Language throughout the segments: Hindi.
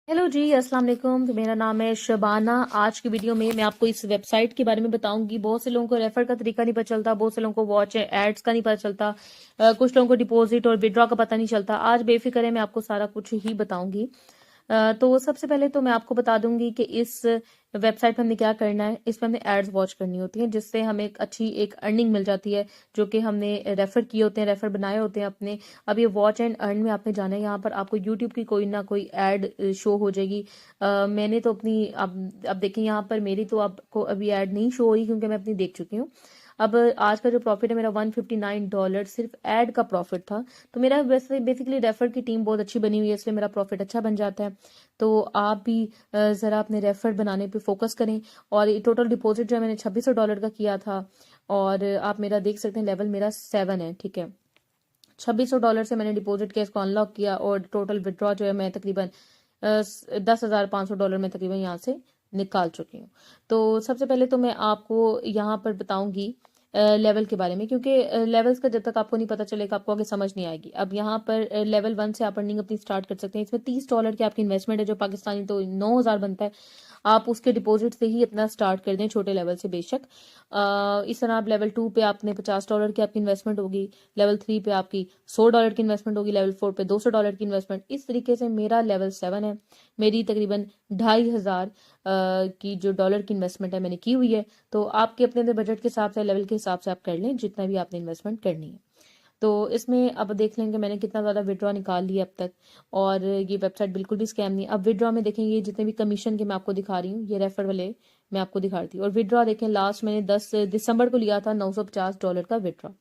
हेलो जी, अस्सलाम वालेकुम। तो मेरा नाम है शबाना। आज की वीडियो में मैं आपको इस वेबसाइट के बारे में बताऊंगी। बहुत से लोगों को रेफर का तरीका नहीं पता चलता, बहुत से लोगों को वॉच एड्स का नहीं पता चलता, कुछ लोगों को डिपॉजिट और विड्रॉ का पता नहीं चलता। आज बेफिक्र है, मैं आपको सारा कुछ ही बताऊंगी। तो सबसे पहले तो मैं आपको बता दूंगी कि इस वेबसाइट पर हमें क्या करना है। इस पर हमें एड्स वॉच करनी होती है, जिससे हमें एक अच्छी एक अर्निंग मिल जाती है, जो कि हमने रेफर किए होते हैं, रेफर बनाए होते हैं अपने। अब ये वॉच एंड अर्न में आपने जाना है, यहाँ पर आपको यूट्यूब की कोई ना कोई एड शो हो जाएगी। मैंने तो अपनी अब देखें, यहाँ पर मेरी तो आपको अभी ऐड नहीं शो हो रही, क्योंकि मैं अपनी देख चुकी हूँ। अब आज का जो प्रॉफिट है मेरा $159 सिर्फ ऐड का प्रॉफिट था। तो मेरा वैसे बेसिकली रेफर की टीम बहुत अच्छी बनी हुई है, इसलिए मेरा प्रॉफिट अच्छा बन जाता है। तो आप भी ज़रा अपने रेफर बनाने पे फोकस करें। और ये टोटल डिपॉजिट जो है मैंने $2600 का किया था, और आप मेरा देख सकते हैं लेवल मेरा 7 है, ठीक है। $2600 से मैंने डिपॉजिट किया, इसको अनलॉक किया, और टोटल विड्रॉ जो है मैं तकरीबन $10,500 में तकरीबन यहाँ से निकाल चुकी हूँ। तो सबसे पहले तो मैं आपको यहाँ पर बताऊंगी लेवल के बारे में, क्योंकि लेवल्स का जब तक आपको नहीं पता चलेगा आपको आगे समझ नहीं आएगी। अब यहाँ पर लेवल 1 से आप अर्निंग अपनी स्टार्ट कर सकते हैं। इसमें $30 की आपकी इन्वेस्टमेंट है, जो पाकिस्तानी तो 9,000 बनता है। आप उसके डिपॉजिट से ही अपना स्टार्ट कर दें, छोटे लेवल से बेशक। इस तरह आप लेवल 2 पे आपने $50 की आपकी इन्वेस्टमेंट होगी, लेवल 3 पे आपकी $100 की इन्वेस्टमेंट होगी, लेवल 4 पे $200 की इन्वेस्टमेंट। इस तरीके से मेरा लेवल 7 है। मेरी तकरीबन 2,500 की जो डॉलर की इन्वेस्टमेंट है मैंने की हुई है। तो आपके अपने अपने बजट के हिसाब से, लेवल के हिसाब से आप कर लें जितना भी आपने इन्वेस्टमेंट करनी है। तो इसमें अब देख लेंगे मैंने कितना ज़्यादा विड्रॉ निकाल लिया अब तक। और ये वेबसाइट बिल्कुल भी स्कैम नहीं। अब विड्रॉ में देखेंगे जितने भी कमीशन के मैं आपको दिखा रही हूँ, ये रेफर वाले मैं आपको दिखा रही थी। और विड्रॉ देखें, लास्ट मैंने 10 दिसंबर को लिया था $950 का विड्रॉ।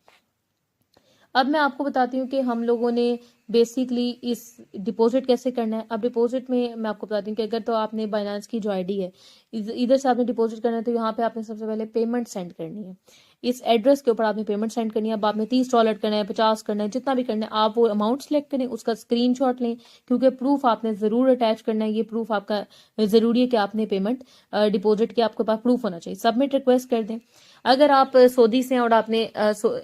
अब मैं आपको बताती हूँ कि हम लोगों ने बेसिकली इस डिपॉजिट कैसे करना है। अब डिपॉजिट में मैं आपको बताती हूँ कि अगर तो आपने बाइनेंस की जो आईडी है, इधर से आपने डिपॉजिट करना है, तो यहाँ पे आपने सबसे पहले पेमेंट सेंड करनी है। इस एड्रेस के ऊपर आपने पेमेंट सेंड करनी है। अब आपने $30 करना है, 50 करना है, जितना भी करना है, आप वो अमाउंट सेलेक्ट करें, उसका स्क्रीनशॉट लें, क्योंकि प्रूफ आपने ज़रूर अटैच करना है। ये प्रूफ आपका ज़रूरी है कि आपने पेमेंट डिपॉजिट की, आपके पास प्रूफ होना चाहिए। सबमिट रिक्वेस्ट कर दें। अगर आप सऊदी से हैं और आपने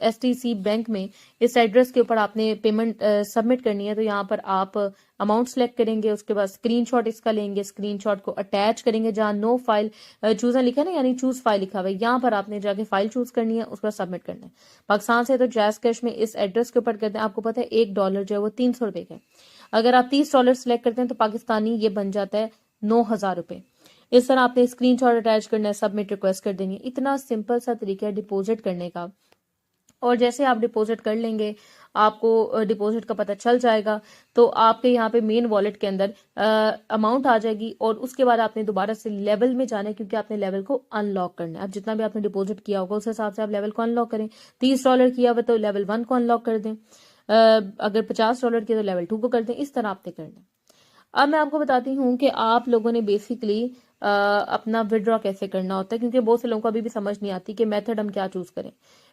STC बैंक में इस एड्रेस के ऊपर आपने पेमेंट सबमिट करनी है, तो यहाँ पर आप अमाउंट सेलेक्ट करेंगे, उसके बाद स्क्रीनशॉट इसका लेंगे, स्क्रीनशॉट को अटैच करेंगे जहाँ नो फाइल चूज़ लिखा है ना, यानी चूज फाइल लिखा हुआ है, यहाँ पर आपने जाके फाइल चूज करनी है, उसका सबमिट करना है। पाकिस्तान से तो जैज कैश में इस एड्रेस के ऊपर करते हैं। आपको पता है $1 जो है वो $300 का है। अगर आप $30 सेलेक्ट करते हैं तो पाकिस्तानी ये बन जाता है ₹9,000। इस तरह आपने स्क्रीनशॉट अटैच करना है, सबमिट रिक्वेस्ट कर देनी है। इतना सिंपल सा तरीका है डिपॉजिट करने का। और जैसे आप डिपॉजिट कर लेंगे, आपको डिपॉजिट का पता चल जाएगा, तो आपके यहाँ पे मेन वॉलेट के अंदर अमाउंट आ जाएगी। और उसके बाद आपने दोबारा से लेवल में जाना है, क्योंकि आपने लेवल को अनलॉक करना है। अब जितना भी आपने डिपॉजिट किया होगा उस हिसाब से आप लेवल को अनलॉक करें। $30 किया हुआ तो लेवल 1 को अनलॉक कर दें। अगर $50 किया तो लेवल 2 को कर दें। इस तरह आपने करना है। अब मैं आपको बताती हूँ कि आप लोगों ने बेसिकली अपना विड्रॉ कैसे करना होता है, क्योंकि बहुत से लोगों को अभी भी समझ नहीं आती कि मेथड हम क्या चूज करें।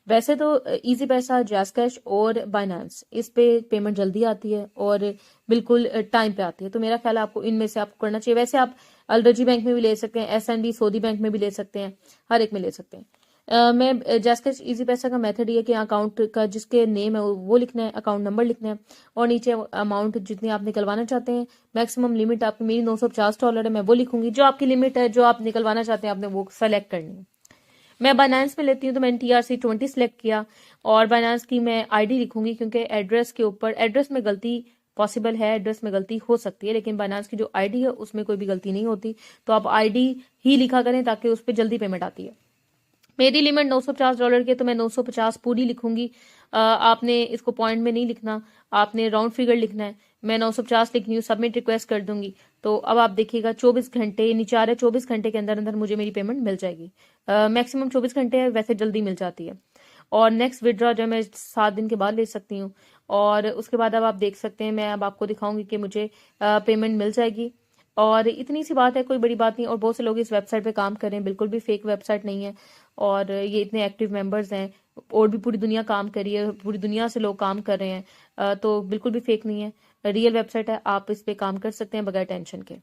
वैसे तो इजी पैसा, जैज कैश और बाइनेंस, इस पे पेमेंट जल्दी आती है और बिल्कुल टाइम पे आती है। तो मेरा ख्याल है आपको इनमें से आपको करना चाहिए। वैसे आप अलरजी बैंक में भी ले सकते हैं, SNB सऊदी बैंक में भी ले सकते हैं, हर एक में ले सकते हैं। मैं जैस इजी पैसा का मेथड ये है कि अकाउंट का जिसके नेम है वो लिखना है, अकाउंट नंबर लिखना है, और नीचे अमाउंट जितनी आप निकलवाना चाहते हैं, मैक्सिमम लिमिट आपकी मेरी $950 है, मैं वो लिखूंगी। जो आपकी लिमिट है, जो आप निकलवाना चाहते हैं, आपने वो सेलेक्ट करनी है। मैं बाइनेंस में लेती हूँ, तो मैंने TRC20 सेलेक्ट किया, और बाइनेंस की मैं ID लिखूंगी, क्योंकि एड्रेस के ऊपर, एड्रेस में गलती पॉसिबल है, एड्रेस में गलती हो सकती है, लेकिन बाइनेंस की जो ID है उसमें कोई भी गलती नहीं होती। तो आप ID ही लिखा करें, ताकि उस पर जल्दी पेमेंट आती है। मेरी लिमिट $950 की है, तो मैं 950 पूरी लिखूंगी। आपने इसको पॉइंट में नहीं लिखना, आपने राउंड फिगर लिखना है। मैं 950 लिख रही हूँ, सबमिट रिक्वेस्ट कर दूंगी। तो अब आप देखिएगा 24 घंटे नीचे आ रहे, 24 घंटे के अंदर अंदर मुझे मेरी पेमेंट मिल जाएगी। मैक्सिमम 24 घंटे है, वैसे जल्दी मिल जाती है। और नेक्स्ट विड्रॉ जो मैं 7 दिन के बाद ले सकती हूँ। और उसके बाद अब आप देख सकते हैं, मैं अब आपको दिखाऊंगी कि मुझे पेमेंट मिल जाएगी। और इतनी सी बात है, कोई बड़ी बात नहीं। और बहुत से लोग इस वेबसाइट पे काम कर रहे हैं, बिल्कुल भी फेक वेबसाइट नहीं है। और ये इतने एक्टिव मेंबर्स हैं, और भी पूरी दुनिया काम कर रही है, पूरी दुनिया से लोग काम कर रहे हैं। तो बिल्कुल भी फेक नहीं है, रियल वेबसाइट है। आप इस पे काम कर सकते हैं बगैर टेंशन के।